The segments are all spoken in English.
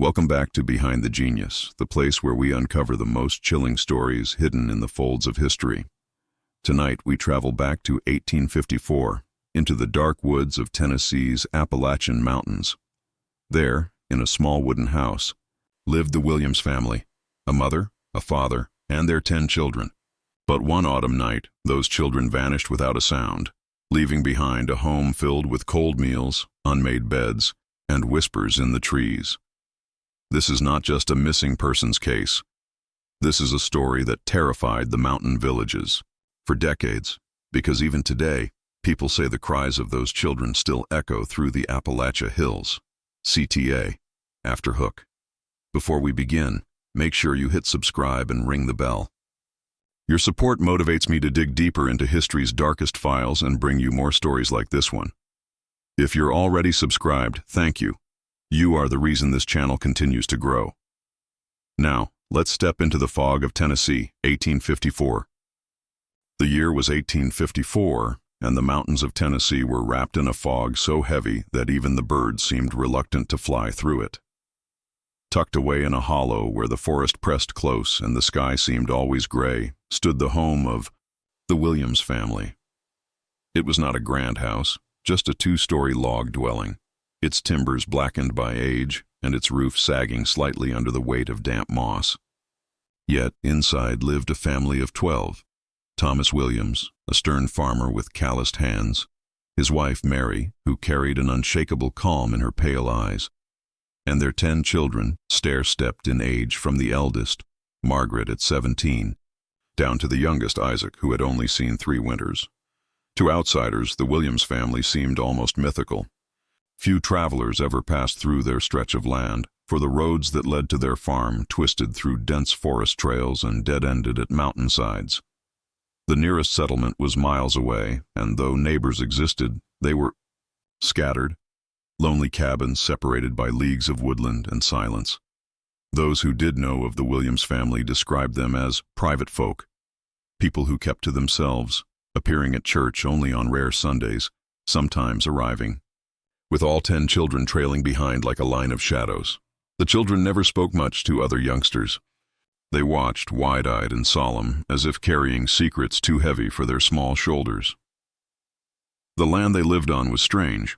Welcome back to Behind the Genius, the place where we uncover the most chilling stories hidden in the folds of history. Tonight, we travel back to 1854, into the dark woods of Tennessee's Appalachian Mountains. There, in a small wooden house, lived the Williams family, a mother, a father, and their 10 children. But one autumn night, those children vanished without a sound, leaving behind a home filled with cold meals, unmade beds, and whispers in the trees. This is not just a missing persons case. This is a story that terrified the mountain villages for decades, because even today, people say the cries of those children still echo through the Appalachia Hills. CTA, after Hook. Before we begin, make sure you hit subscribe and ring the bell. Your support motivates me to dig deeper into history's darkest files and bring you more stories like this one. If you're already subscribed, thank you. You are the reason this channel continues to grow. Now, let's step into the fog of Tennessee, 1854. The year was 1854, and the mountains of Tennessee were wrapped in a fog so heavy that even the birds seemed reluctant to fly through it. Tucked away in a hollow where the forest pressed close and the sky seemed always gray, stood the home of the Williams family. It was not a grand house, just a 2-story log dwelling, its timbers blackened by age and its roof sagging slightly under the weight of damp moss. Yet inside lived a family of 12. Thomas Williams, a stern farmer with calloused hands, his wife Mary, who carried an unshakable calm in her pale eyes, and their 10 children, stair-stepped in age from the eldest, Margaret at 17, down to the youngest Isaac, who had only seen 3 winters. To outsiders, the Williams family seemed almost mythical. Few travelers ever passed through their stretch of land, for the roads that led to their farm twisted through dense forest trails and dead-ended at mountainsides. The nearest settlement was miles away, and though neighbors existed, they were scattered, lonely cabins separated by leagues of woodland and silence. Those who did know of the Williams family described them as private folk, people who kept to themselves, appearing at church only on rare Sundays, sometimes arriving, with all 10 children trailing behind like a line of shadows. The children never spoke much to other youngsters. They watched, wide-eyed and solemn, as if carrying secrets too heavy for their small shoulders. The land they lived on was strange.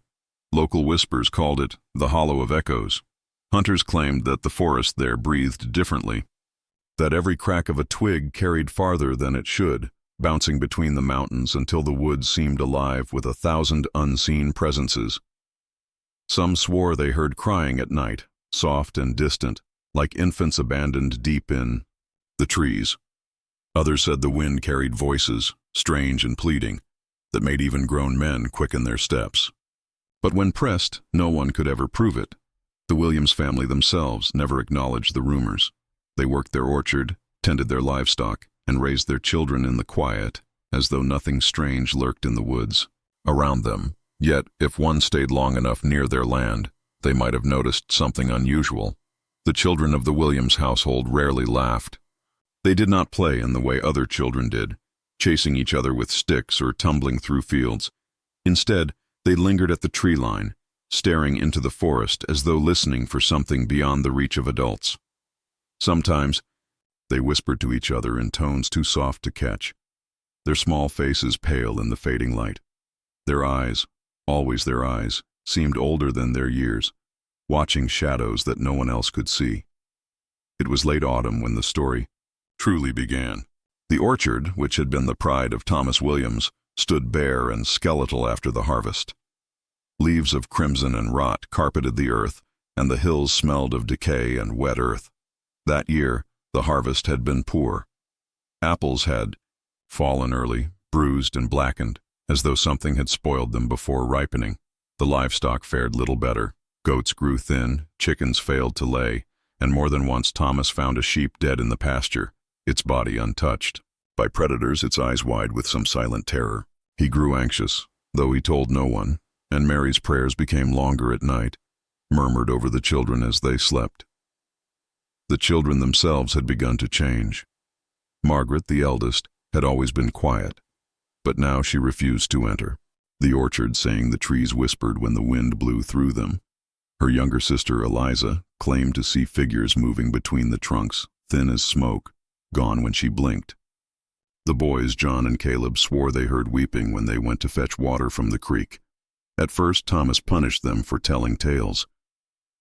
Local whispers called it the Hollow of Echoes. Hunters claimed that the forest there breathed differently, that every crack of a twig carried farther than it should, bouncing between the mountains until the woods seemed alive with 1,000 unseen presences. Some swore they heard crying at night, soft and distant, like infants abandoned deep in the trees. Others said the wind carried voices, strange and pleading, that made even grown men quicken their steps. But when pressed, no one could ever prove it. The Williams family themselves never acknowledged the rumors. They worked their orchard, tended their livestock, and raised their children in the quiet, as though nothing strange lurked in the woods around them. Yet, if one stayed long enough near their land, they might have noticed something unusual. The children of the Williams household rarely laughed. They did not play in the way other children did, chasing each other with sticks or tumbling through fields. Instead, they lingered at the tree line, staring into the forest as though listening for something beyond the reach of adults. Sometimes, they whispered to each other in tones too soft to catch, their small faces pale in the fading light. Their eyes, always their eyes, seemed older than their years, watching shadows that no one else could see. It was late autumn when the story truly began. The orchard, which had been the pride of Thomas Williams, stood bare and skeletal after the harvest. Leaves of crimson and rot carpeted the earth, and the hills smelled of decay and wet earth. That year, the harvest had been poor. Apples had fallen early, bruised and blackened, as though something had spoiled them before ripening. The livestock fared little better. Goats grew thin, chickens failed to lay, and more than once Thomas found a sheep dead in the pasture, its body untouched by predators, its eyes wide with some silent terror. He grew anxious, though he told no one, and Mary's prayers became longer at night, murmured over the children as they slept. The children themselves had begun to change. Margaret, the eldest, had always been quiet, but now she refused to enter the orchard, saying the trees whispered when the wind blew through them. Her younger sister, Eliza, claimed to see figures moving between the trunks, thin as smoke, gone when she blinked. The boys, John and Caleb, swore they heard weeping when they went to fetch water from the creek. At first, Thomas punished them for telling tales.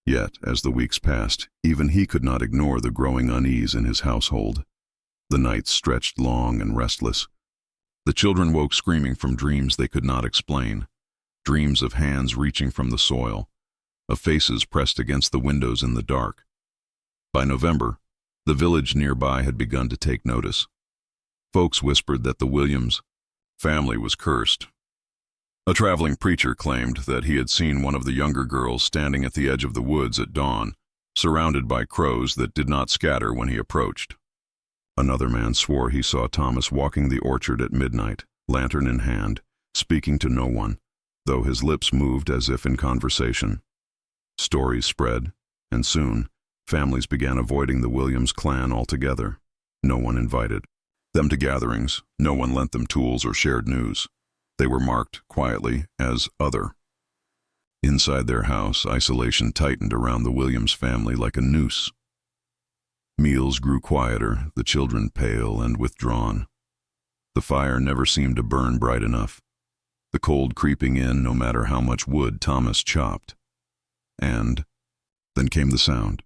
Yet, as the weeks passed, even he could not ignore the growing unease in his household. The nights stretched long and restless. The children woke screaming from dreams they could not explain, dreams of hands reaching from the soil, of faces pressed against the windows in the dark. By November, the village nearby had begun to take notice. Folks whispered that the Williams family was cursed. A traveling preacher claimed that he had seen one of the younger girls standing at the edge of the woods at dawn, surrounded by crows that did not scatter when he approached. Another man swore he saw Thomas walking the orchard at midnight, lantern in hand, speaking to no one, though his lips moved as if in conversation. Stories spread, and soon, families began avoiding the Williams clan altogether. No one invited them to gatherings, no one lent them tools or shared news. They were marked, quietly, as other. Inside their house, isolation tightened around the Williams family like a noose. Meals grew quieter, the children pale and withdrawn. The fire never seemed to burn bright enough, the cold creeping in no matter how much wood Thomas chopped. And then came the sound.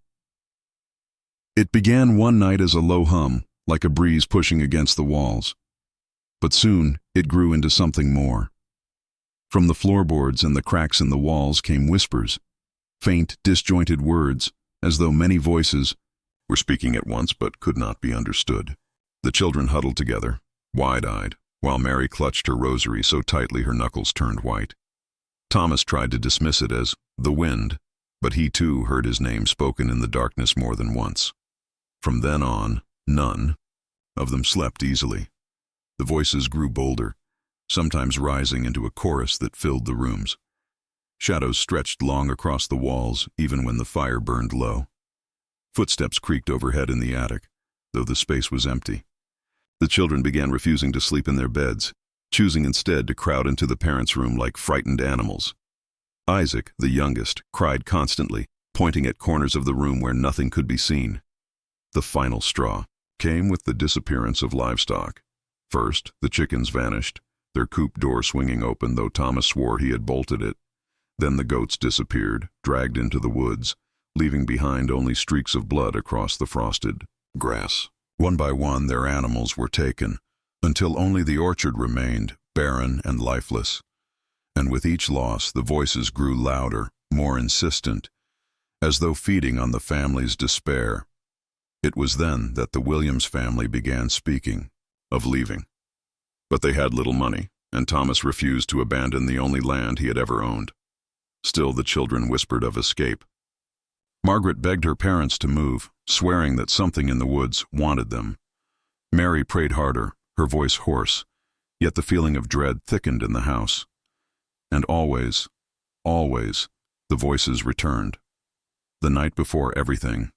It began one night as a low hum, like a breeze pushing against the walls. But soon it grew into something more. From the floorboards and the cracks in the walls came whispers, faint, disjointed words, as though many voices were speaking at once but could not be understood. The children huddled together, wide-eyed, while Mary clutched her rosary so tightly her knuckles turned white. Thomas tried to dismiss it as the wind, but he too heard his name spoken in the darkness more than once. From then on, none of them slept easily. The voices grew bolder, sometimes rising into a chorus that filled the rooms. Shadows stretched long across the walls, even when the fire burned low. Footsteps creaked overhead in the attic, though the space was empty. The children began refusing to sleep in their beds, choosing instead to crowd into the parents' room like frightened animals. Isaac, the youngest, cried constantly, pointing at corners of the room where nothing could be seen. The final straw came with the disappearance of livestock. First, the chickens vanished, their coop door swinging open though Thomas swore he had bolted it. Then the goats disappeared, dragged into the woods, leaving behind only streaks of blood across the frosted grass. One by one their animals were taken, until only the orchard remained, barren and lifeless. And with each loss the voices grew louder, more insistent, as though feeding on the family's despair. It was then that the Williams family began speaking of leaving. But they had little money, and Thomas refused to abandon the only land he had ever owned. Still the children whispered of escape. Margaret begged her parents to move, swearing that something in the woods wanted them. Mary prayed harder, her voice hoarse, yet the feeling of dread thickened in the house. And always, always, the voices returned. The night before everything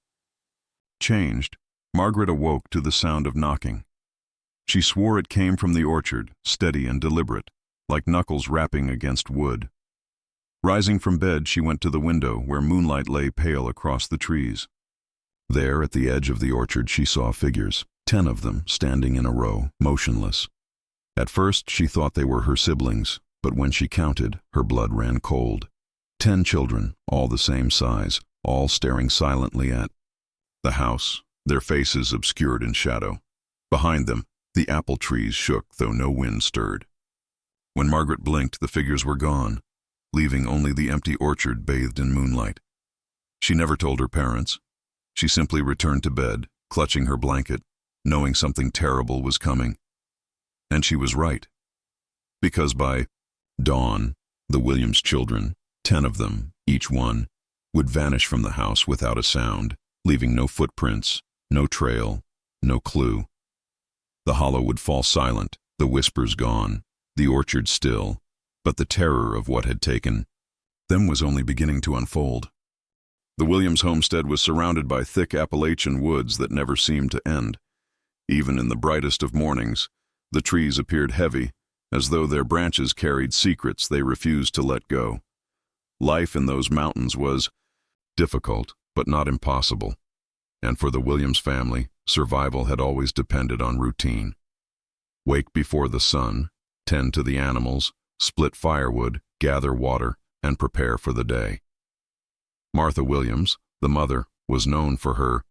changed, Margaret awoke to the sound of knocking. She swore it came from the orchard, steady and deliberate, like knuckles rapping against wood. Rising from bed, she went to the window where moonlight lay pale across the trees. There, at the edge of the orchard, she saw figures, 10 of them, standing in a row, motionless. At first, she thought they were her siblings, but when she counted, her blood ran cold. 10 children, all the same size, all staring silently at the house, their faces obscured in shadow. Behind them, the apple trees shook, though no wind stirred. When Margaret blinked, the figures were gone, leaving only the empty orchard bathed in moonlight. She never told her parents. She simply returned to bed, clutching her blanket, knowing something terrible was coming. And she was right. Because by dawn, the Williams children, 10 of them, each one, would vanish from the house without a sound, leaving no footprints, no trail, no clue. The hollow would fall silent, the whispers gone, the orchard still, but the terror of what had taken them was only beginning to unfold. The Williams homestead was surrounded by thick Appalachian woods that never seemed to end. Even in the brightest of mornings, the trees appeared heavy, as though their branches carried secrets they refused to let go. Life in those mountains was difficult, but not impossible. And for the Williams family, survival had always depended on routine. Wake before the sun, tend to the animals, split firewood, gather water, and prepare for the day. Martha Williams, the mother, was known for her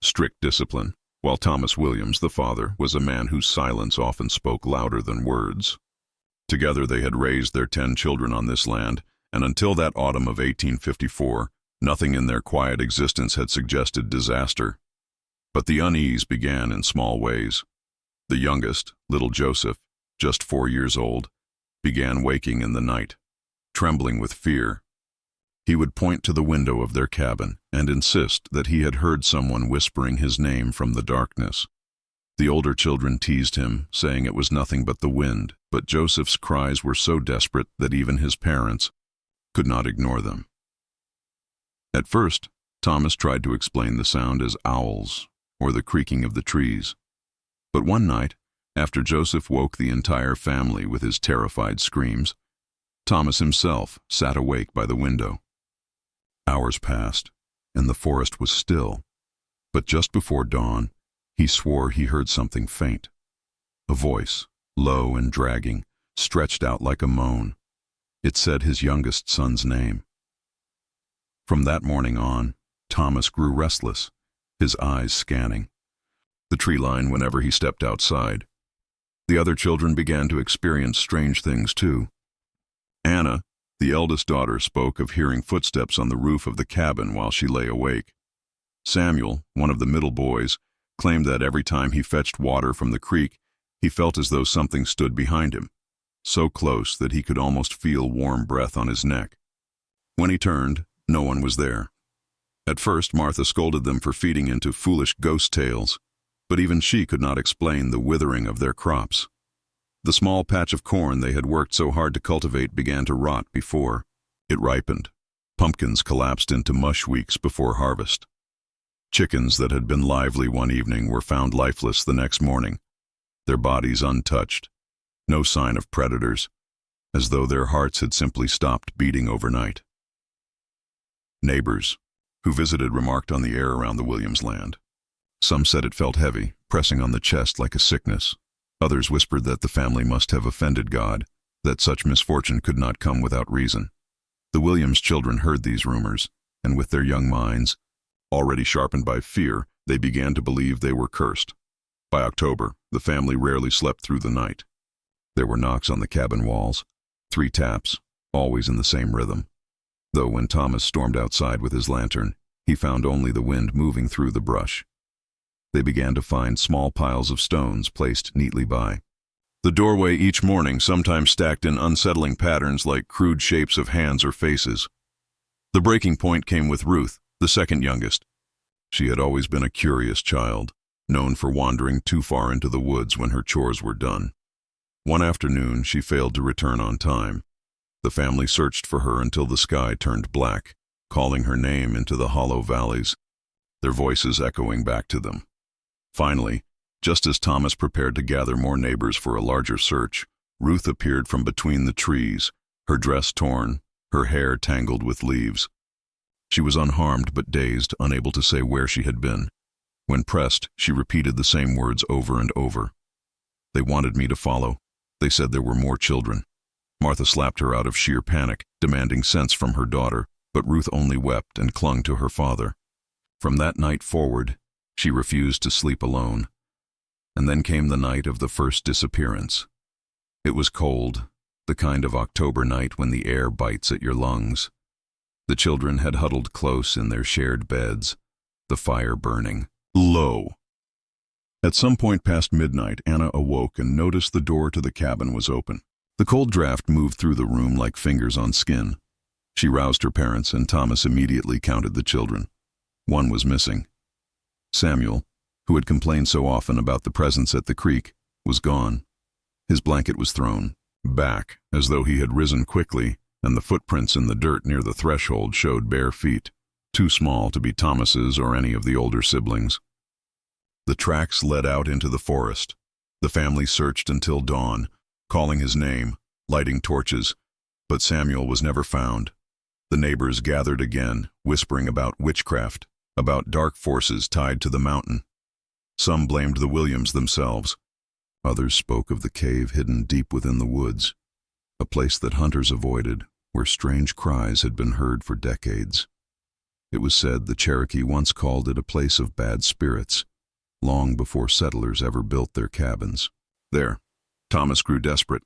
strict discipline, while Thomas Williams, the father, was a man whose silence often spoke louder than words. Together they had raised their 10 children on this land, and until that autumn of 1854, nothing in their quiet existence had suggested disaster. But the unease began in small ways. The youngest, little Joseph, just 4 years old, began waking in the night, trembling with fear. He would point to the window of their cabin and insist that he had heard someone whispering his name from the darkness. The older children teased him, saying it was nothing but the wind, but Joseph's cries were so desperate that even his parents could not ignore them. At first, Thomas tried to explain the sound as owls or the creaking of the trees. But one night, after Joseph woke the entire family with his terrified screams, Thomas himself sat awake by the window. Hours passed, and the forest was still, but just before dawn, he swore he heard something faint. A voice, low and dragging, stretched out like a moan. It said his youngest son's name. From that morning on, Thomas grew restless, his eyes scanning the tree line whenever he stepped outside. The other children began to experience strange things too. Anna, the eldest daughter, spoke of hearing footsteps on the roof of the cabin while she lay awake. Samuel, one of the middle boys, claimed that every time he fetched water from the creek, he felt as though something stood behind him, so close that he could almost feel warm breath on his neck. When he turned, no one was there. At first, Martha scolded them for feeding into foolish ghost tales, but even she could not explain the withering of their crops. The small patch of corn they had worked so hard to cultivate began to rot before it ripened. Pumpkins collapsed into mush weeks before harvest. Chickens that had been lively one evening were found lifeless the next morning, their bodies untouched, no sign of predators, as though their hearts had simply stopped beating overnight. Neighbors who visited remarked on the air around the Williams land. Some said it felt heavy, pressing on the chest like a sickness. Others whispered that the family must have offended God, that such misfortune could not come without reason. The Williams children heard these rumors, and with their young minds, already sharpened by fear, they began to believe they were cursed. By October, the family rarely slept through the night. There were knocks on the cabin walls, 3 taps, always in the same rhythm. Though when Thomas stormed outside with his lantern, he found only the wind moving through the brush. They began to find small piles of stones placed neatly by the doorway each morning, sometimes stacked in unsettling patterns like crude shapes of hands or faces. The breaking point came with Ruth, the second youngest. She had always been a curious child, known for wandering too far into the woods when her chores were done. One afternoon, she failed to return on time. The family searched for her until the sky turned black, calling her name into the hollow valleys, their voices echoing back to them. Finally, just as Thomas prepared to gather more neighbors for a larger search, Ruth appeared from between the trees, her dress torn, her hair tangled with leaves. She was unharmed but dazed, unable to say where she had been. When pressed, she repeated the same words over and over. They wanted me to follow. They said there were more children. Martha slapped her out of sheer panic, demanding sense from her daughter, but Ruth only wept and clung to her father. From that night forward, she refused to sleep alone. And then came the night of the first disappearance. It was cold, the kind of October night when the air bites at your lungs. The children had huddled close in their shared beds, the fire burning low. At some point past midnight, Anna awoke and noticed the door to the cabin was open. The cold draft moved through the room like fingers on skin. She roused her parents, and Thomas immediately counted the children. One was missing. Samuel, who had complained so often about the presence at the creek, was gone. His blanket was thrown back, as though he had risen quickly, and the footprints in the dirt near the threshold showed bare feet, too small to be Thomas's or any of the older siblings. The tracks led out into the forest. The family searched until dawn, calling his name, lighting torches, but Samuel was never found. The neighbors gathered again, whispering about witchcraft, about dark forces tied to the mountain. Some blamed the Williams themselves. Others spoke of the cave hidden deep within the woods, a place that hunters avoided, where strange cries had been heard for decades. It was said the Cherokee once called it a place of bad spirits, long before settlers ever built their cabins. There, Thomas grew desperate.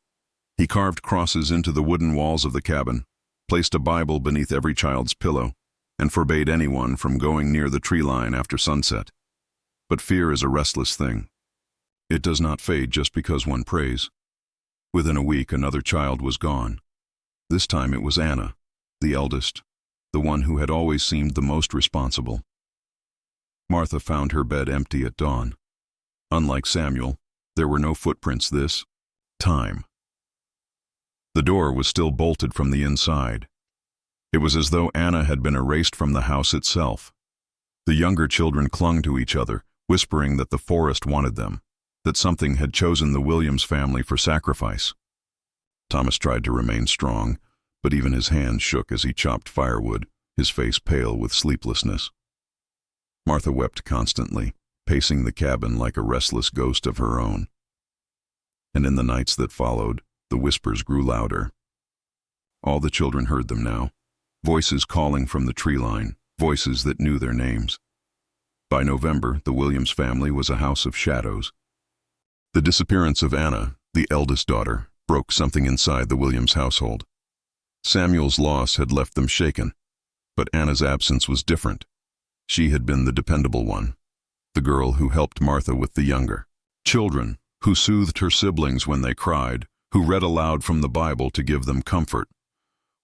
He carved crosses into the wooden walls of the cabin, placed a Bible beneath every child's pillow, and forbade anyone from going near the tree line after sunset. But fear is a restless thing. It does not fade just because one prays. Within a week, another child was gone. This time it was Anna, the eldest, the one who had always seemed the most responsible. Martha found her bed empty at dawn. Unlike Samuel, there were no footprints this time. The door was still bolted from the inside. It was as though Anna had been erased from the house itself. The younger children clung to each other, whispering that the forest wanted them, that something had chosen the Williams family for sacrifice. Thomas tried to remain strong, but even his hands shook as he chopped firewood, his face pale with sleeplessness. Martha wept constantly, pacing the cabin like a restless ghost of her own. And in the nights that followed, the whispers grew louder. All the children heard them now, voices calling from the tree line, voices that knew their names. By November, the Williams family was a house of shadows. The disappearance of Anna, the eldest daughter, broke something inside the Williams household. Samuel's loss had left them shaken, but Anna's absence was different. She had been the dependable one, the girl who helped Martha with the younger children, who soothed her siblings when they cried, who read aloud from the Bible to give them comfort.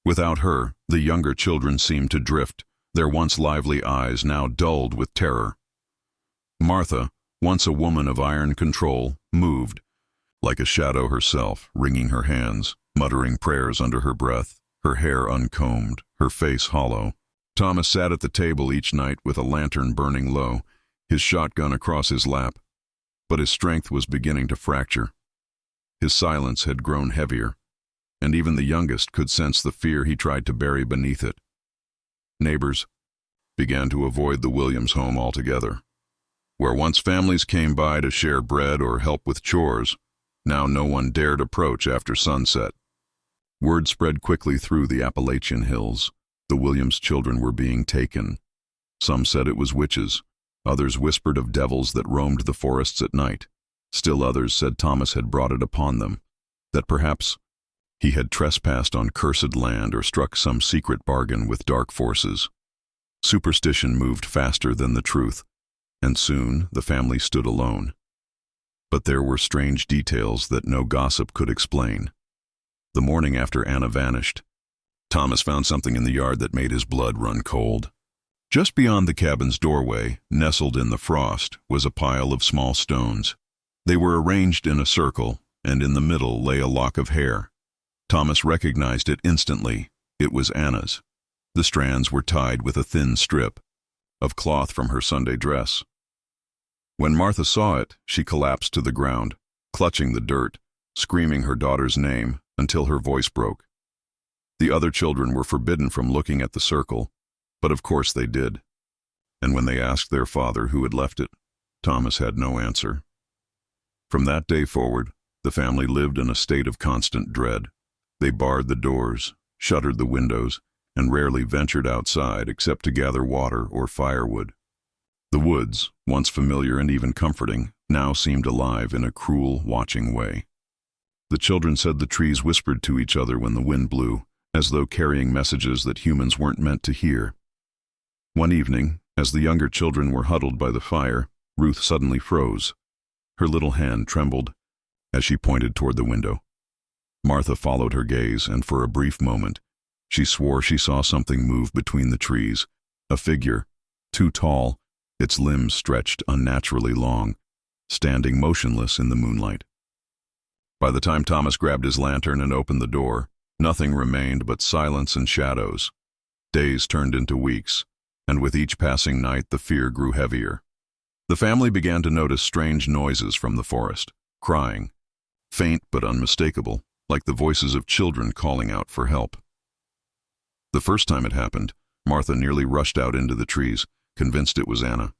Without her, the younger children seemed to drift, their once lively eyes now dulled with terror. Martha, once a woman of iron control, moved, like a shadow herself, wringing her hands, muttering prayers under her breath, her hair uncombed, her face hollow. Thomas sat at the table each night with a lantern burning low, his shotgun across his lap, but his strength was beginning to fracture. His silence had grown heavier, and even the youngest could sense the fear he tried to bury beneath it. Neighbors began to avoid the Williams home altogether. Where once families came by to share bread or help with chores, now no one dared approach after sunset. Word spread quickly through the Appalachian hills. The Williams children were being taken. Some said it was witches. Others whispered of devils that roamed the forests at night. Still others said Thomas had brought it upon them, that perhaps he had trespassed on cursed land or struck some secret bargain with dark forces. Superstition moved faster than the truth, and soon the family stood alone. But there were strange details that no gossip could explain. The morning after Anna vanished, Thomas found something in the yard that made his blood run cold. Just beyond the cabin's doorway, nestled in the frost, was a pile of small stones. They were arranged in a circle, and in the middle lay a lock of hair. Thomas recognized it instantly. It was Anna's. The strands were tied with a thin strip of cloth from her Sunday dress. When Martha saw it, she collapsed to the ground, clutching the dirt, screaming her daughter's name until her voice broke. The other children were forbidden from looking at the circle, but of course they did. And when they asked their father who had left it, Thomas had no answer. From that day forward, the family lived in a state of constant dread. They barred the doors, shuttered the windows, and rarely ventured outside except to gather water or firewood. The woods, once familiar and even comforting, now seemed alive in a cruel, watching way. The children said the trees whispered to each other when the wind blew, as though carrying messages that humans weren't meant to hear. One evening, as the younger children were huddled by the fire, Ruth suddenly froze. Her little hand trembled as she pointed toward the window. Martha followed her gaze, and for a brief moment, she swore she saw something move between the trees, a figure, too tall, its limbs stretched unnaturally long, standing motionless in the moonlight. By the time Thomas grabbed his lantern and opened the door, nothing remained but silence and shadows. Days turned into weeks, and with each passing night the fear grew heavier. The family began to notice strange noises from the forest, crying, faint but unmistakable, like the voices of children calling out for help. The first time it happened, Martha nearly rushed out into the trees, convinced it was Anna.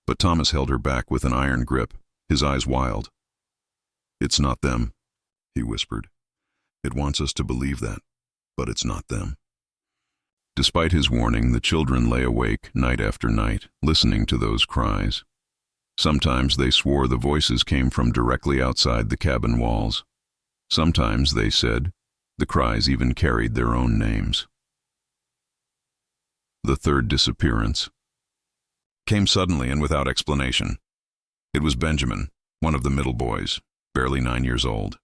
But Thomas held her back with an iron grip, his eyes wild. "It's not them," he whispered. "It wants us to believe that, but it's not them." Despite his warning, the children lay awake night after night, listening to those cries. Sometimes they swore the voices came from directly outside the cabin walls. Sometimes, they said, the cries even carried their own names. The third disappearance came suddenly and without explanation. It was Benjamin, one of the middle boys, barely 9 years old.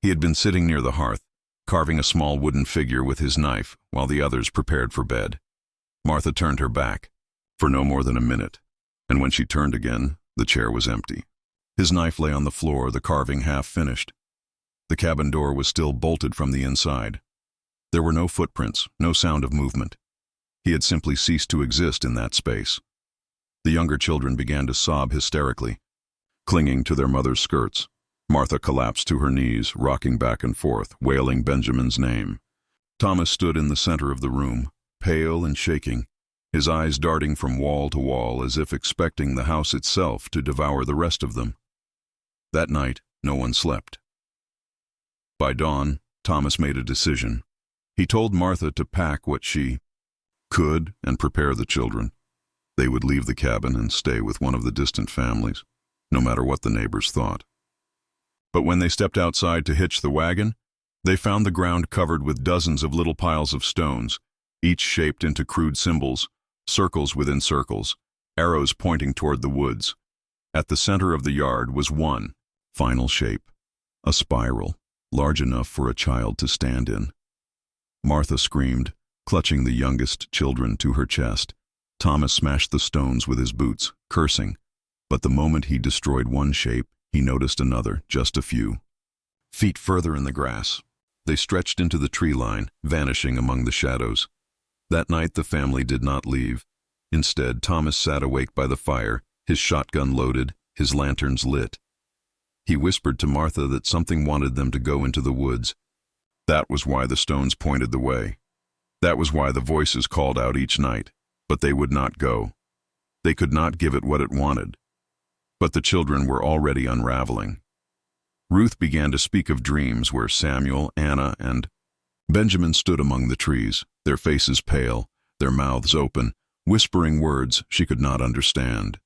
He had been sitting near the hearth, carving a small wooden figure with his knife while the others prepared for bed. Martha turned her back for no more than a minute, and when she turned again, the chair was empty. His knife lay on the floor, the carving half finished. The cabin door was still bolted from the inside. There were no footprints, no sound of movement. He had simply ceased to exist in that space. The younger children began to sob hysterically, clinging to their mother's skirts. Martha collapsed to her knees, rocking back and forth, wailing Benjamin's name. Thomas stood in the center of the room, pale and shaking, his eyes darting from wall to wall as if expecting the house itself to devour the rest of them. That night, no one slept. By dawn, Thomas made a decision. He told Martha to pack what she could and prepare the children. They would leave the cabin and stay with one of the distant families, no matter what the neighbors thought. But when they stepped outside to hitch the wagon, they found the ground covered with dozens of little piles of stones, each shaped into crude symbols, circles within circles, arrows pointing toward the woods. At the center of the yard was one final shape, a spiral, large enough for a child to stand in. Martha screamed, clutching the youngest children to her chest. Thomas smashed the stones with his boots, cursing, but the moment he destroyed one shape, he noticed another, just a few feet further in the grass. They stretched into the tree line, vanishing among the shadows. That night the family did not leave. Instead, Thomas sat awake by the fire, his shotgun loaded, his lanterns lit. He whispered to Martha that something wanted them to go into the woods. That was why the stones pointed the way. That was why the voices called out each night, but they would not go. They could not give it what it wanted. But the children were already unraveling. Ruth began to speak of dreams where Samuel, Anna, and Benjamin stood among the trees, their faces pale, their mouths open, whispering words she could not understand.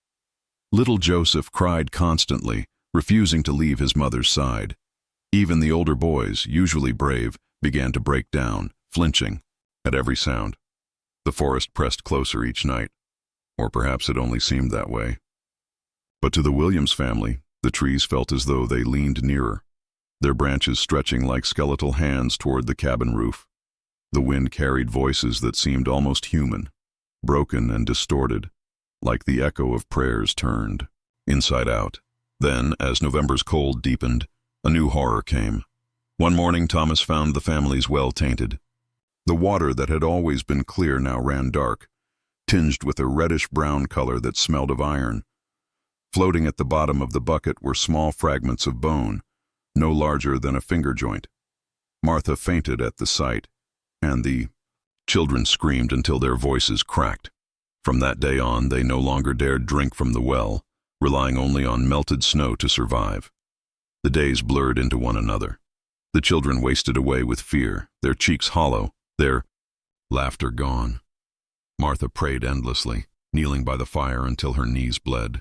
Little Joseph cried constantly, refusing to leave his mother's side. Even the older boys, usually brave, began to break down, flinching at every sound. The forest pressed closer each night, or perhaps it only seemed that way. But to the Williams family, the trees felt as though they leaned nearer, their branches stretching like skeletal hands toward the cabin roof. The wind carried voices that seemed almost human, broken and distorted, like the echo of prayers turned inside out. Then, as November's cold deepened, a new horror came. One morning, Thomas found the family's well tainted. The water that had always been clear now ran dark, tinged with a reddish-brown color that smelled of iron. Floating at the bottom of the bucket were small fragments of bone, no larger than a finger joint. Martha fainted at the sight, and the children screamed until their voices cracked. From that day on, they no longer dared drink from the well, relying only on melted snow to survive. The days blurred into one another. The children wasted away with fear, their cheeks hollow, their laughter gone. Martha prayed endlessly, kneeling by the fire until her knees bled.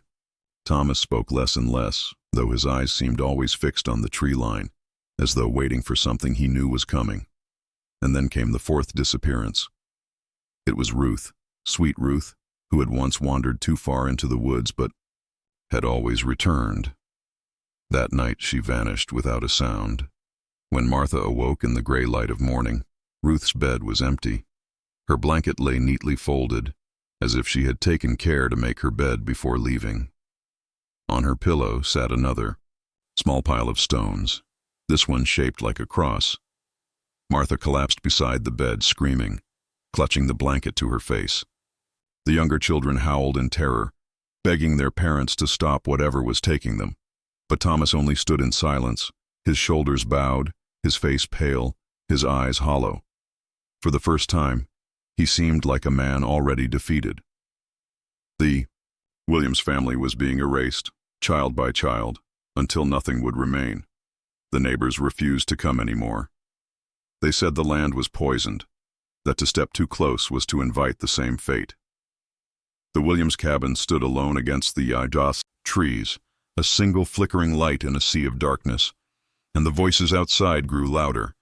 Thomas spoke less and less, though his eyes seemed always fixed on the tree line, as though waiting for something he knew was coming. And then came the fourth disappearance. It was Ruth, sweet Ruth, who had once wandered too far into the woods but had always returned. That night she vanished without a sound. When Martha awoke in the gray light of morning, Ruth's bed was empty. Her blanket lay neatly folded, as if she had taken care to make her bed before leaving. On her pillow sat another, small pile of stones, this one shaped like a cross. Martha collapsed beside the bed, screaming, clutching the blanket to her face. The younger children howled in terror, begging their parents to stop whatever was taking them. But Thomas only stood in silence, his shoulders bowed, his face pale, his eyes hollow. For the first time, he seemed like a man already defeated. The Williams family was being erased, child by child, until nothing would remain. The neighbors refused to come anymore. They said the land was poisoned, that to step too close was to invite the same fate. The Williams cabin stood alone against the Yajas trees, a single flickering light in a sea of darkness, and the voices outside grew louder.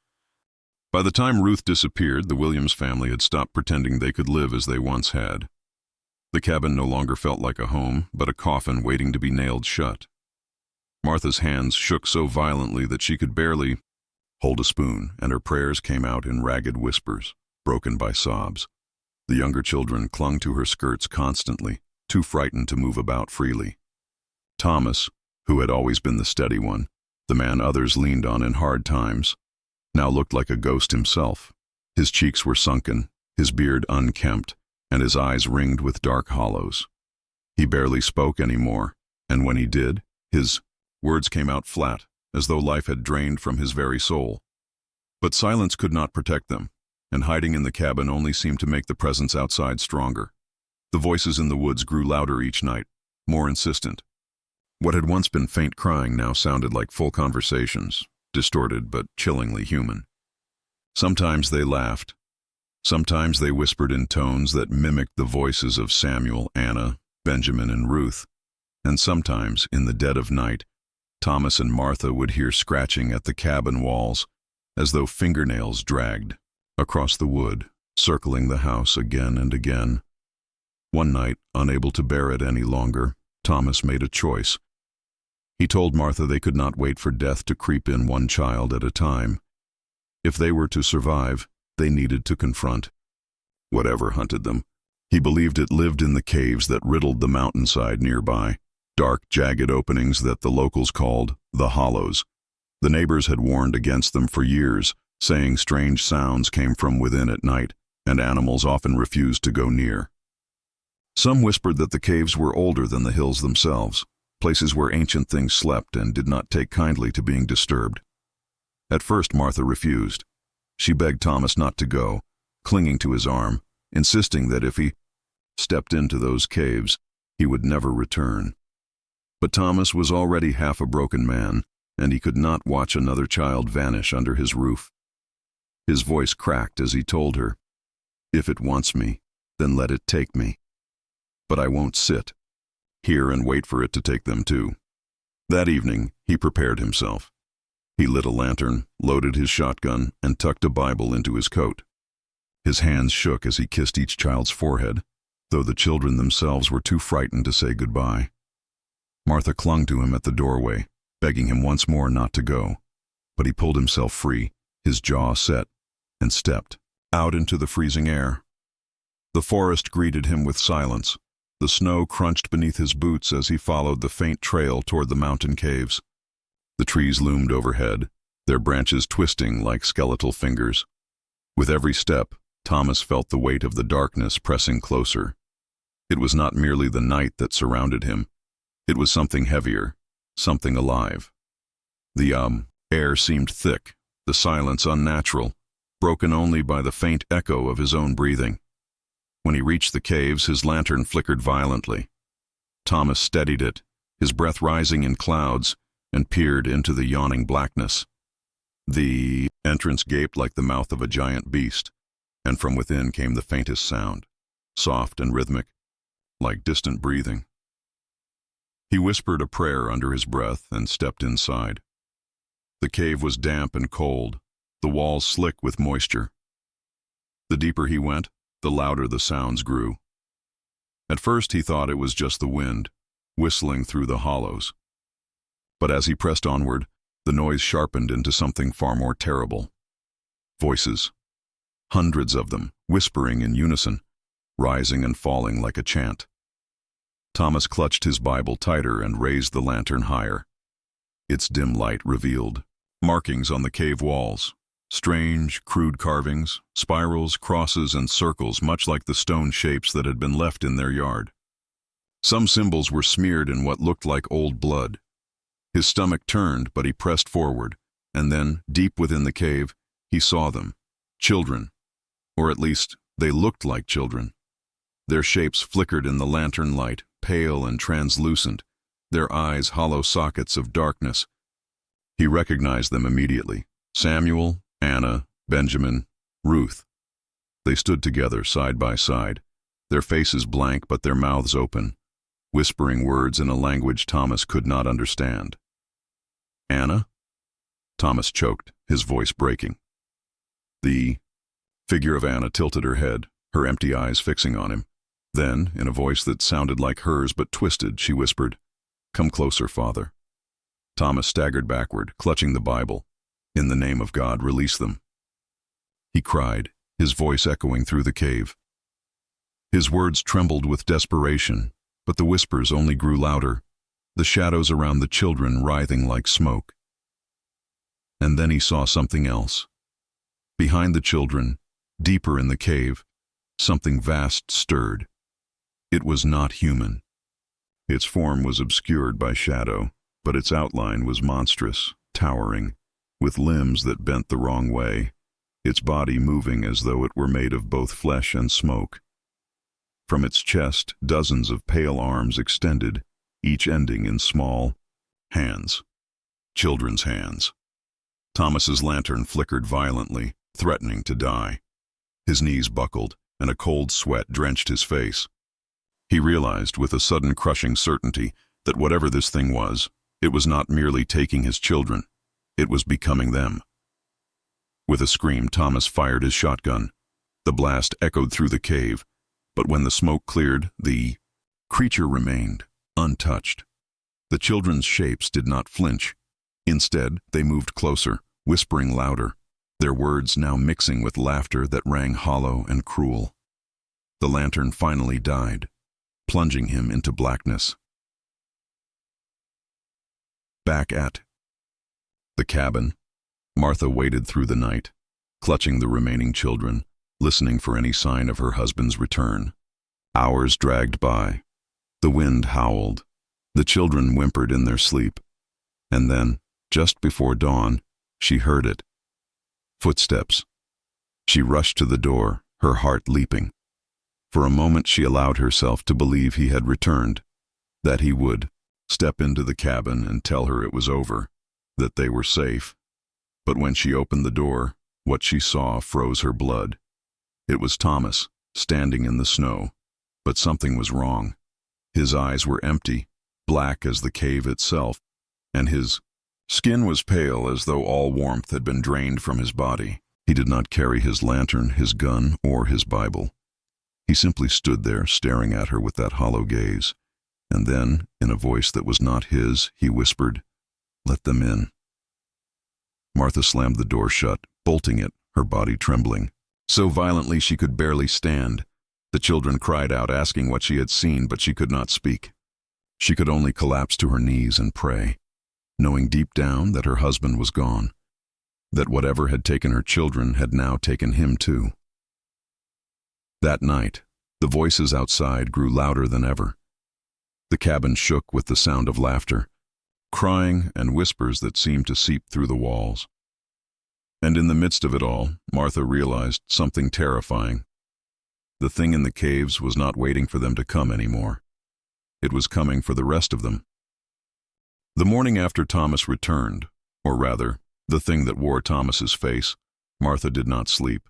By the time Ruth disappeared, the Williams family had stopped pretending they could live as they once had. The cabin no longer felt like a home, but a coffin waiting to be nailed shut. Martha's hands shook so violently that she could barely hold a spoon, and her prayers came out in ragged whispers, broken by sobs. The younger children clung to her skirts constantly, too frightened to move about freely. Thomas, who had always been the steady one, the man others leaned on in hard times, now looked like a ghost himself. His cheeks were sunken, his beard unkempt, and his eyes ringed with dark hollows. He barely spoke anymore, and when he did, his words came out flat, as though life had drained from his very soul. But silence could not protect them, and hiding in the cabin only seemed to make the presence outside stronger. The voices in the woods grew louder each night, more insistent. What had once been faint crying now sounded like full conversations, distorted but chillingly human. Sometimes they laughed. Sometimes they whispered in tones that mimicked the voices of Samuel, Anna, Benjamin, and Ruth. And sometimes, in the dead of night, Thomas and Martha would hear scratching at the cabin walls, as though fingernails dragged across the wood, circling the house again and again. One night, unable to bear it any longer, Thomas made a choice. He told Martha they could not wait for death to creep in one child at a time. If they were to survive, they needed to confront whatever hunted them. He believed it lived in the caves that riddled the mountainside nearby, dark, jagged openings that the locals called the hollows. The neighbors had warned against them for years, saying strange sounds came from within at night, and animals often refused to go near. Some whispered that the caves were older than the hills themselves, places where ancient things slept and did not take kindly to being disturbed. At first Martha refused. She begged Thomas not to go, clinging to his arm, insisting that if he stepped into those caves, he would never return. But Thomas was already half a broken man, and he could not watch another child vanish under his roof. His voice cracked as he told her, "If it wants me, then let it take me. But I won't sit here and wait for it to take them too." That evening, he prepared himself. He lit a lantern, loaded his shotgun, and tucked a Bible into his coat. His hands shook as he kissed each child's forehead, though the children themselves were too frightened to say goodbye. Martha clung to him at the doorway, begging him once more not to go, but he pulled himself free, his jaw set, and stepped out into the freezing air. The forest greeted him with silence. The snow crunched beneath his boots as he followed the faint trail toward the mountain caves. The trees loomed overhead, their branches twisting like skeletal fingers. With every step, Thomas felt the weight of the darkness pressing closer. It was not merely the night that surrounded him. It was something heavier, something alive. The air seemed thick, the silence unnatural, broken only by the faint echo of his own breathing. When he reached the caves, his lantern flickered violently. Thomas steadied it, his breath rising in clouds, and peered into the yawning blackness. The entrance gaped like the mouth of a giant beast, and from within came the faintest sound, soft and rhythmic, like distant breathing. He whispered a prayer under his breath and stepped inside. The cave was damp and cold, the walls slick with moisture. The deeper he went, the louder the sounds grew. At first he thought it was just the wind, whistling through the hollows. But as he pressed onward, the noise sharpened into something far more terrible. Voices. Hundreds of them, whispering in unison, rising and falling like a chant. Thomas clutched his Bible tighter and raised the lantern higher. Its dim light revealed markings on the cave walls, strange, crude carvings, spirals, crosses, and circles much like the stone shapes that had been left in their yard. Some symbols were smeared in what looked like old blood. His stomach turned, but he pressed forward, and then, deep within the cave, he saw them. Children. Or at least, they looked like children. Their shapes flickered in the lantern light, pale and translucent, their eyes hollow sockets of darkness. He recognized them immediately. Samuel, Anna, Benjamin, Ruth. They stood together, side by side, their faces blank but their mouths open, whispering words in a language Thomas could not understand. "Anna?" Thomas choked, his voice breaking. The figure of Anna tilted her head, her empty eyes fixing on him. Then, in a voice that sounded like hers but twisted, she whispered, "Come closer, Father." Thomas staggered backward, clutching the Bible. "In the name of God, release them." He cried, his voice echoing through the cave. His words trembled with desperation, but the whispers only grew louder, the shadows around the children writhing like smoke. And then he saw something else. Behind the children, deeper in the cave, something vast stirred. It was not human. Its form was obscured by shadow, but its outline was monstrous, towering, with limbs that bent the wrong way, its body moving as though it were made of both flesh and smoke. From its chest, dozens of pale arms extended, each ending in small hands. Children's hands. Thomas's lantern flickered violently, threatening to die. His knees buckled, and a cold sweat drenched his face. He realized with a sudden crushing certainty that whatever this thing was, it was not merely taking his children, it was becoming them. With a scream, Thomas fired his shotgun. The blast echoed through the cave, but when the smoke cleared, the creature remained, untouched. The children's shapes did not flinch. Instead, they moved closer, whispering louder, their words now mixing with laughter that rang hollow and cruel. The lantern finally died, plunging him into blackness. Back at the cabin, Martha waited through the night, clutching the remaining children, listening for any sign of her husband's return. Hours dragged by. The wind howled. The children whimpered in their sleep. And then, just before dawn, she heard it. Footsteps. She rushed to the door, her heart leaping. For a moment she allowed herself to believe he had returned, that he would step into the cabin and tell her it was over, that they were safe. But when she opened the door, what she saw froze her blood. It was Thomas, standing in the snow, but something was wrong. His eyes were empty, black as the cave itself, and his skin was pale as though all warmth had been drained from his body. He did not carry his lantern, his gun, or his Bible. He simply stood there, staring at her with that hollow gaze, and then, in a voice that was not his, he whispered, "Let them in." Martha slammed the door shut, bolting it, her body trembling. So violently she could barely stand. The children cried out, asking what she had seen, but she could not speak. She could only collapse to her knees and pray, knowing deep down that her husband was gone, that whatever had taken her children had now taken him too. That night, the voices outside grew louder than ever. The cabin shook with the sound of laughter, crying and whispers that seemed to seep through the walls. And in the midst of it all, Martha realized something terrifying. The thing in the caves was not waiting for them to come anymore. It was coming for the rest of them. The morning after Thomas returned, or rather, the thing that wore Thomas's face, Martha did not sleep.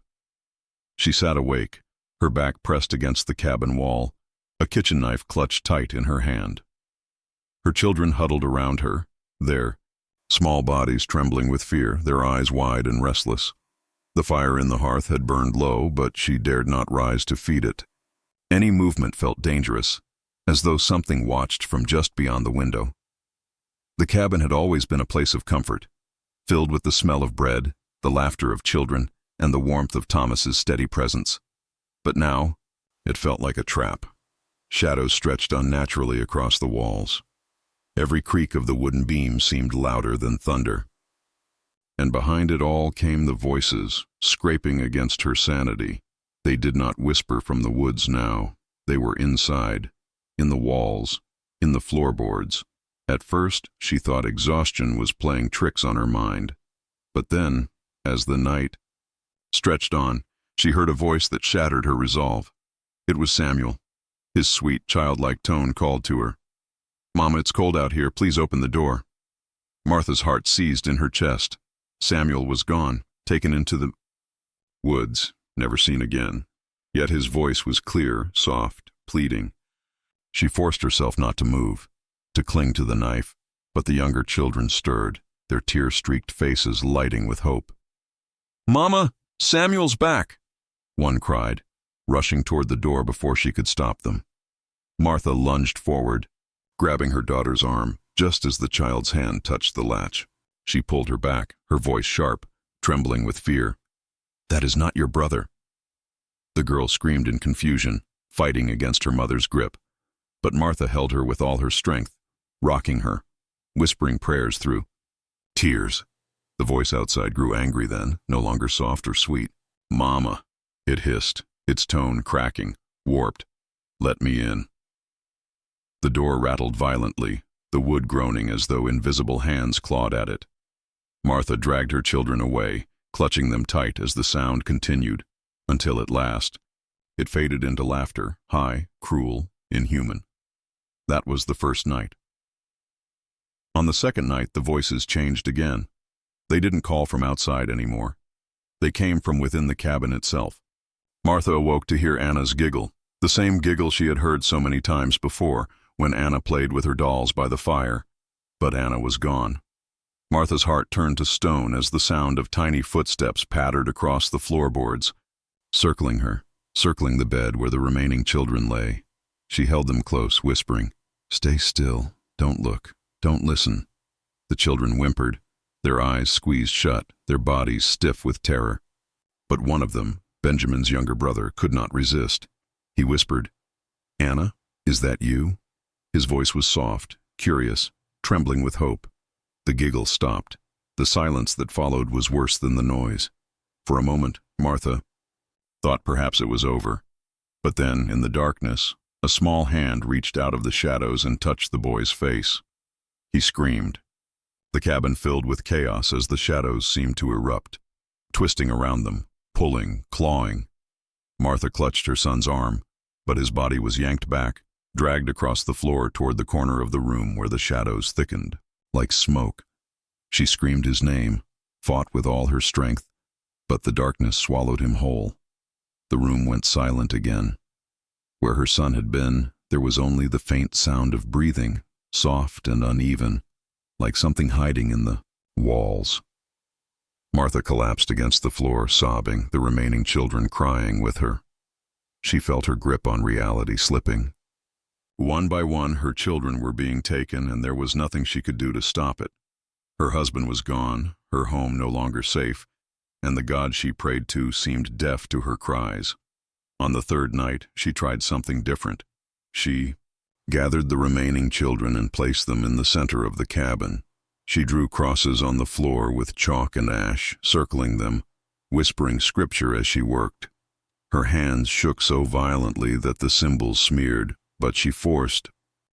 She sat awake, her back pressed against the cabin wall, a kitchen knife clutched tight in her hand. Her children huddled around her, their small bodies trembling with fear, their eyes wide and restless. The fire in the hearth had burned low, but she dared not rise to feed it. Any movement felt dangerous, as though something watched from just beyond the window. The cabin had always been a place of comfort, filled with the smell of bread, the laughter of children, and the warmth of Thomas's steady presence. But now, it felt like a trap. Shadows stretched unnaturally across the walls. Every creak of the wooden beam seemed louder than thunder. And behind it all came the voices, scraping against her sanity. They did not whisper from the woods now. They were inside, in the walls, in the floorboards. At first, she thought exhaustion was playing tricks on her mind. But then, as the night stretched on, she She heard a voice that shattered her resolve. It was Samuel. His sweet, childlike tone called to her. "Mama, it's cold out here. Please open the door." Martha's heart seized in her chest. Samuel was gone, taken into the woods, never seen again. Yet his voice was clear, soft, pleading. She forced herself not to move, to cling to the knife, but the younger children stirred, their tear-streaked faces lighting with hope. "Mama, Samuel's back!" one cried, rushing toward the door before she could stop them. Martha lunged forward, grabbing her daughter's arm just as the child's hand touched the latch. She pulled her back, her voice sharp, trembling with fear. "That is not your brother." The girl screamed in confusion, fighting against her mother's grip. But Martha held her with all her strength, rocking her, whispering prayers through tears. The voice outside grew angry then, no longer soft or sweet. "Mama," it hissed, its tone cracking, warped. "Let me in." The door rattled violently, the wood groaning as though invisible hands clawed at it. Martha dragged her children away, clutching them tight as the sound continued, until at last it faded into laughter, high, cruel, inhuman. That was the first night. On the second night, the voices changed again. They didn't call from outside anymore. They came from within the cabin itself. Martha awoke to hear Anna's giggle, the same giggle she had heard so many times before, when Anna played with her dolls by the fire. But Anna was gone. Martha's heart turned to stone as the sound of tiny footsteps pattered across the floorboards, circling her, circling the bed where the remaining children lay. She held them close, whispering, "Stay still, don't look, don't listen." The children whimpered, their eyes squeezed shut, their bodies stiff with terror. But one of them, Benjamin's younger brother, could not resist. He whispered, "Anna, is that you?" His voice was soft, curious, trembling with hope. The giggle stopped. The silence that followed was worse than the noise. For a moment, Martha thought perhaps it was over. But then, in the darkness, a small hand reached out of the shadows and touched the boy's face. He screamed. The cabin filled with chaos as the shadows seemed to erupt, twisting around them, pulling, clawing. Martha clutched her son's arm, but his body was yanked back, dragged across the floor toward the corner of the room where the shadows thickened, like smoke. She screamed his name, fought with all her strength, but the darkness swallowed him whole. The room went silent again. Where her son had been, there was only the faint sound of breathing, soft and uneven, like something hiding in the walls. Martha collapsed against the floor, sobbing, the remaining children crying with her. She felt her grip on reality slipping. One by one, her children were being taken, and there was nothing she could do to stop it. Her husband was gone, her home no longer safe, and the God she prayed to seemed deaf to her cries. On the third night, she tried something different. She gathered the remaining children and placed them in the center of the cabin. She drew crosses on the floor with chalk and ash, circling them, whispering scripture as she worked. Her hands shook so violently that the symbols smeared, but she forced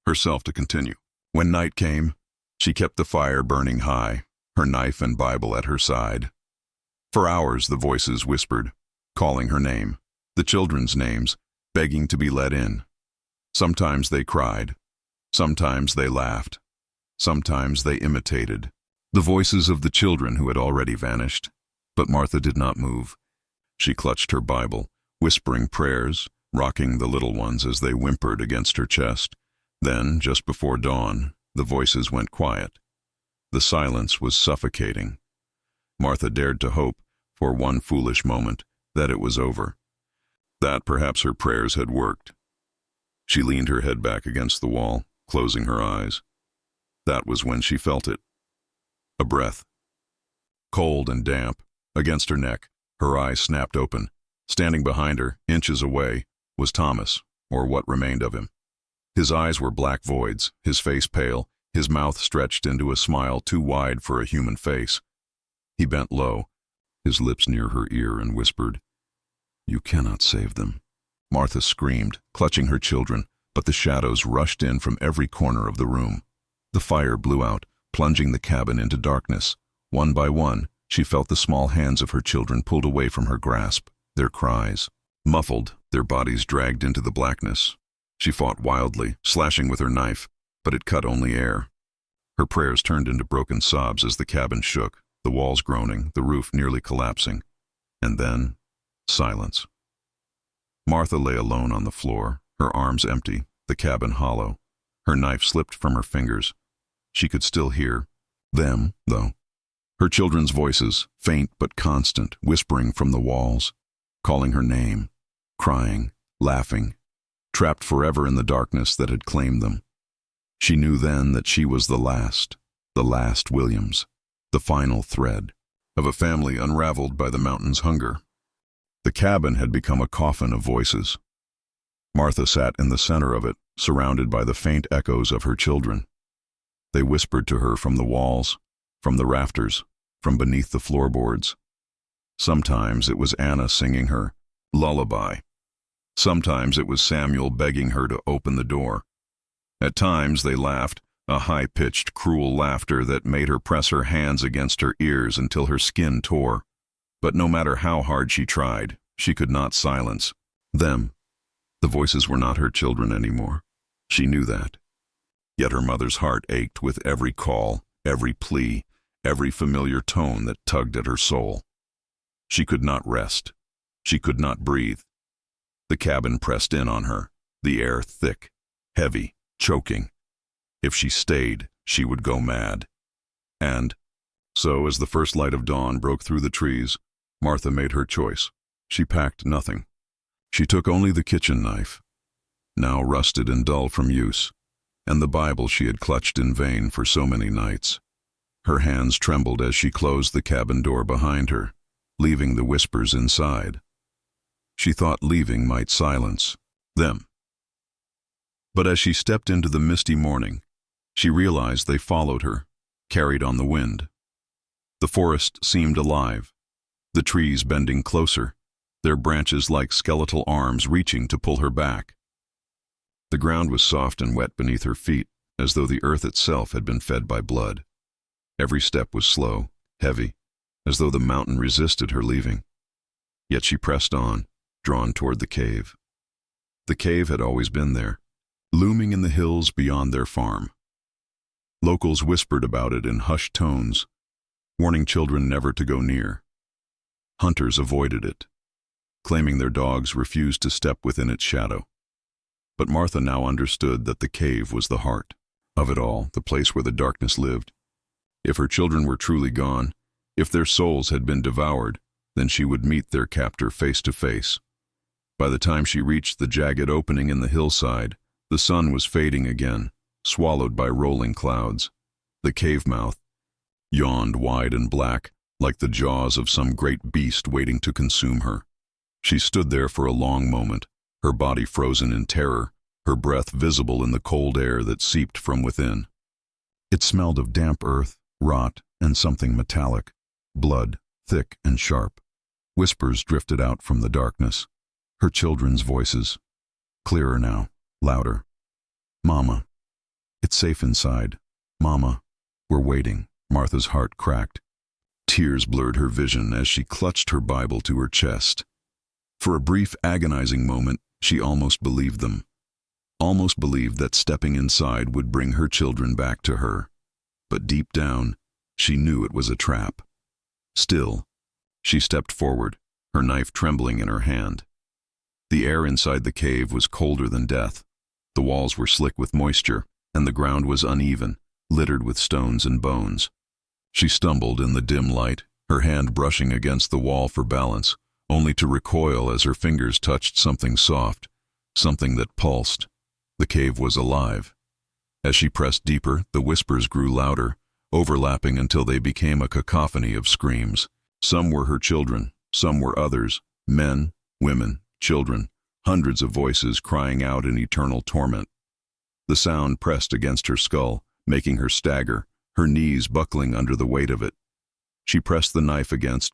herself to continue. When night came, she kept the fire burning high, her knife and Bible at her side. For hours the voices whispered, calling her name, the children's names, begging to be let in. Sometimes they cried, sometimes they laughed, sometimes they imitated the voices of the children who had already vanished. But Martha did not move. She clutched her Bible, whispering prayers, rocking the little ones as they whimpered against her chest. Then, just before dawn, the voices went quiet. The silence was suffocating. Martha dared to hope, for one foolish moment, that it was over. That perhaps her prayers had worked. She leaned her head back against the wall, closing her eyes. That was when she felt it. A breath. Cold and damp, against her neck, her eyes snapped open. Standing behind her, inches away, was Thomas, or what remained of him. His eyes were black voids, his face pale, his mouth stretched into a smile too wide for a human face. He bent low, his lips near her ear, and whispered, "You cannot save them." Martha screamed, clutching her children, but the shadows rushed in from every corner of the room. The fire blew out, plunging the cabin into darkness. One by one, she felt the small hands of her children pulled away from her grasp. their cries. Muffled, their bodies dragged into the blackness. She fought wildly, slashing with her knife, but it cut only air. Her prayers turned into broken sobs as the cabin shook, the walls groaning, the roof nearly collapsing. And then, silence. Martha lay alone on the floor, her arms empty, the cabin hollow. Her knife slipped from her fingers. She could still hear them, though. Her children's voices, faint but constant, whispering from the walls, calling her name, crying, laughing, trapped forever in the darkness that had claimed them. She knew then that she was the last Williams, the final thread of a family unraveled by the mountain's hunger. The cabin had become a coffin of voices. Martha sat in the center of it, surrounded by the faint echoes of her children. They whispered to her from the walls, from the rafters, from beneath the floorboards. Sometimes it was Anna singing her lullaby. Sometimes it was Samuel begging her to open the door. At times they laughed, a high-pitched, cruel laughter that made her press her hands against her ears until her skin tore. But no matter how hard she tried, she could not silence them. The voices were not her children anymore. She knew that. Yet her mother's heart ached with every call, every plea, every familiar tone that tugged at her soul. She could not rest. She could not breathe. The cabin pressed in on her, the air thick, heavy, choking. If she stayed, she would go mad. And so, as the first light of dawn broke through the trees, Martha made her choice. She packed nothing. She took only the kitchen knife, now rusted and dull from use, and the Bible she had clutched in vain for so many nights. Her hands trembled as she closed the cabin door behind her, leaving the whispers inside. She thought leaving might silence them. But as she stepped into the misty morning, she realized they followed her, carried on the wind. The forest seemed alive, the trees bending closer, their branches like skeletal arms reaching to pull her back. The ground was soft and wet beneath her feet, as though the earth itself had been fed by blood. Every step was slow, heavy, as though the mountain resisted her leaving. Yet she pressed on, drawn toward the cave. The cave had always been there, looming in the hills beyond their farm. Locals whispered about it in hushed tones, warning children never to go near. Hunters avoided it, claiming their dogs refused to step within its shadow. But Martha now understood that the cave was the heart of it all, the place where the darkness lived. If her children were truly gone, if their souls had been devoured, then she would meet their captor face to face. By the time she reached the jagged opening in the hillside, the sun was fading again, swallowed by rolling clouds. The cave mouth yawned wide and black, like the jaws of some great beast waiting to consume her. She stood there for a long moment, her body frozen in terror, her breath visible in the cold air that seeped from within. It smelled of damp earth, rot, and something metallic, blood, thick and sharp. Whispers drifted out from the darkness. Her children's voices, clearer now, louder. "Mama, it's safe inside. Mama, we're waiting." Martha's heart cracked. Tears blurred her vision as she clutched her Bible to her chest. For a brief, agonizing moment, she almost believed them. Almost believed that stepping inside would bring her children back to her. But deep down, she knew it was a trap. Still, she stepped forward, her knife trembling in her hand. The air inside the cave was colder than death. The walls were slick with moisture, and the ground was uneven, littered with stones and bones. She stumbled in the dim light, her hand brushing against the wall for balance, only to recoil as her fingers touched something soft, something that pulsed. The cave was alive. As she pressed deeper, the whispers grew louder, overlapping until they became a cacophony of screams. Some were her children, some were others, men, women, children, hundreds of voices crying out in eternal torment. The sound pressed against her skull, making her stagger, her knees buckling under the weight of it. She pressed the knife against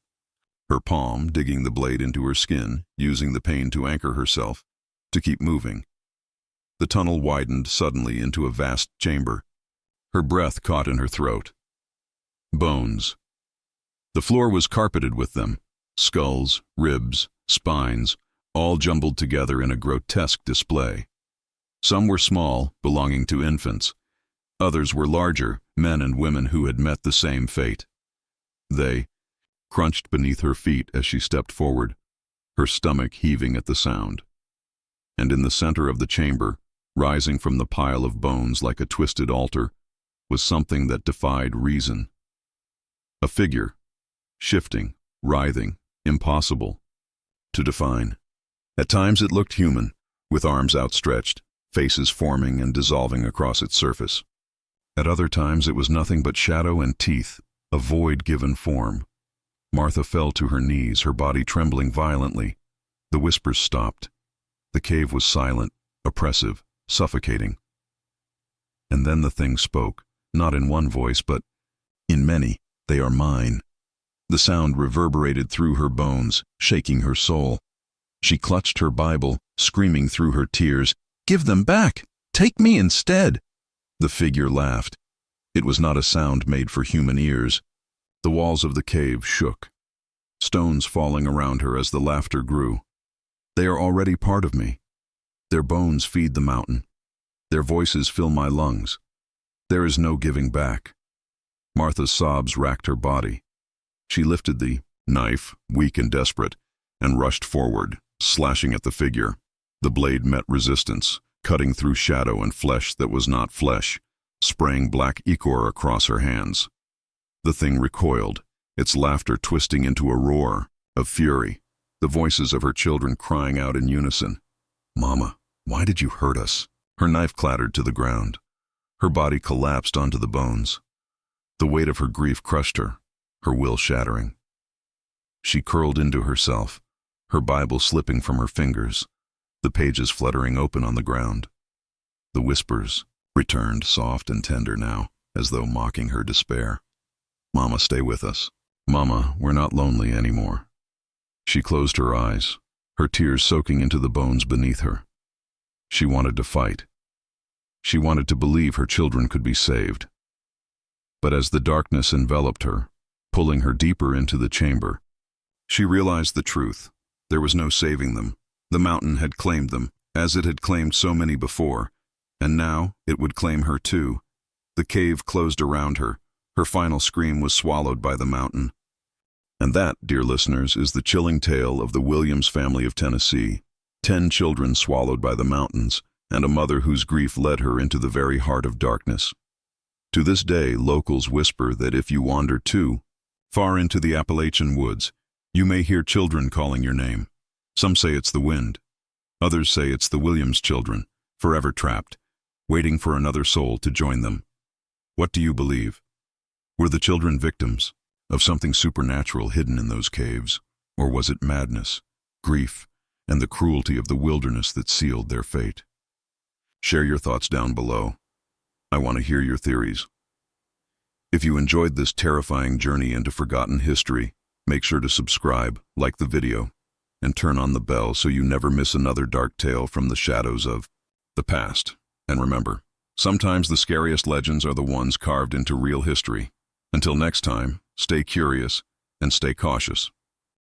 her palm, digging the blade into her skin, using the pain to anchor herself, to keep moving. The tunnel widened suddenly into a vast chamber. Her breath caught in her throat. Bones. The floor was carpeted with them, skulls, ribs, spines, all jumbled together in a grotesque display. Some were small, belonging to infants. Others were larger, men and women who had met the same fate. They crunched beneath her feet as she stepped forward, her stomach heaving at the sound. And in the center of the chamber, rising from the pile of bones like a twisted altar, was something that defied reason. A figure, shifting, writhing, impossible to define. At times it looked human, with arms outstretched, faces forming and dissolving across its surface. At other times it was nothing but shadow and teeth, a void given form. Martha fell to her knees, her body trembling violently. The whispers stopped. The cave was silent, oppressive, suffocating. And then the thing spoke, not in one voice, but in many. "They are mine." The sound reverberated through her bones, shaking her soul. She clutched her Bible, screaming through her tears, "Give them back! Take me instead!" The figure laughed. It was not a sound made for human ears. The walls of the cave shook, stones falling around her as the laughter grew. "They are already part of me. Their bones feed the mountain. Their voices fill my lungs. There is no giving back." Martha's sobs racked her body. She lifted the knife, weak and desperate, and rushed forward, slashing at the figure. The blade met resistance, cutting through shadow and flesh that was not flesh, spraying black ichor across her hands. The thing recoiled, its laughter twisting into a roar of fury, the voices of her children crying out in unison. "Mama, why did you hurt us?" Her knife clattered to the ground. Her body collapsed onto the bones. The weight of her grief crushed her, her will shattering. She curled into herself, her Bible slipping from her fingers, the pages fluttering open on the ground. The whispers returned, soft and tender now, as though mocking her despair. "Mama, stay with us. Mama, we're not lonely anymore." She closed her eyes, her tears soaking into the bones beneath her. She wanted to fight. She wanted to believe her children could be saved. But as the darkness enveloped her, pulling her deeper into the chamber, she realized the truth. There was no saving them. The mountain had claimed them, as it had claimed so many before, and now it would claim her too. The cave closed around her. Her final scream was swallowed by the mountain. And that, dear listeners, is the chilling tale of the Williams family of Tennessee. 10 children swallowed by the mountains, and a mother whose grief led her into the very heart of darkness. To this day, locals whisper that if you wander too far into the Appalachian woods, you may hear children calling your name. Some say it's the wind. Others say it's the Williams children, forever trapped, waiting for another soul to join them. What do you believe? Were the children victims of something supernatural hidden in those caves, or was it madness, grief, and the cruelty of the wilderness that sealed their fate? Share your thoughts down below. I want to hear your theories. If you enjoyed this terrifying journey into forgotten history, make sure to subscribe, like the video, and turn on the bell so you never miss another dark tale from the shadows of the past. And remember, sometimes the scariest legends are the ones carved into real history. Until next time, stay curious and stay cautious.